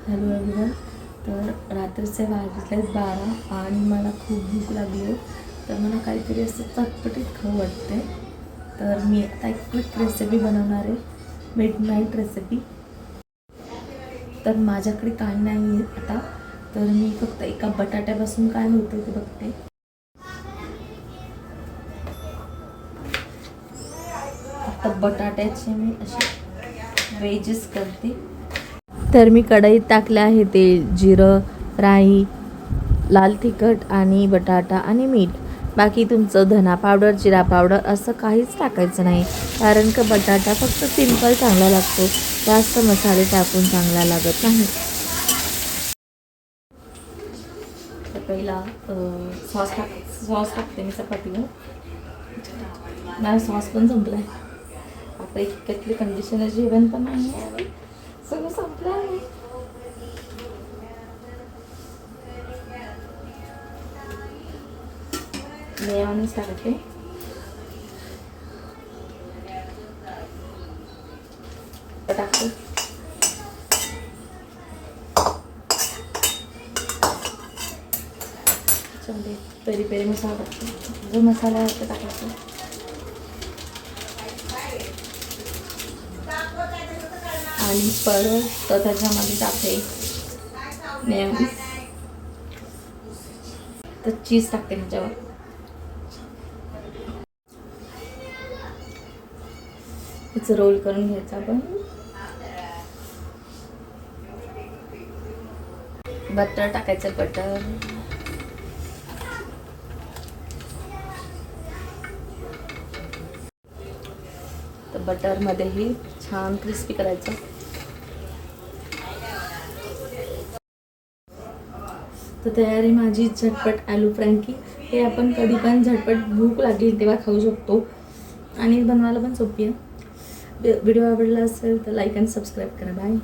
Hello everyone. तर रात्रीचे वाजलेत 12 आणि मला खूप भूक लागली आहे. तर मला काहीतरी असं चटपटीत खाऊ वाटते. तर मी आता एक क्विक रेसिपी बनवणार आहे, मिडनाईट रेसिपी. तर माझ्याकडे काही नाही आहे आता, तर मी फक्त एका बटाट्यापासून काय होतं ते बघते. आता बटाट्याचे मी असे वेजेस करते. तर मी कढईत टाकले आहे तेल, जिरं, राई, लाल तिखट आणि बटाटा आणि मीठ. बाकी तुमचं धना पावडर, जिरा पावडर असं काहीच टाकायचं नाही, कारण का बटाटा फक्त सिंपल चांगला लागतो, जास्त मसाले टाकून चांगला लागत नाही. तर पहिला सॉस टाकते मी चपातीवर. नाही, सॉस पण संपला आहे. आता इतक्यातली कंडिशन जेवण पण नाही आहे, सगळं संपलं आहे. मेयोनीज टाकते. टाकते पेरी पेरी मसाला टाकते. जो मसाला आहे तो टाकायचा. आणि परत तर त्याच्यामध्ये टाकते मेयोनीज. तर चीज टाकते त्याच्यावर. त्याचं रोल करून घ्यायचं आपण. बटर टाकायचं. बटर तर बटरमध्येही छान क्रिस्पी करायचं. तर तयारी माझी झटपट आलू फ्रँकी. हे आपण कधी पण झटपट भूक लागली तेव्हा खाऊ शकतो आणि बनवायला पण सोपी आहे. व्हिडिओ आवडला असेल तर लाईक आणि सबस्क्राईब करा. बाय.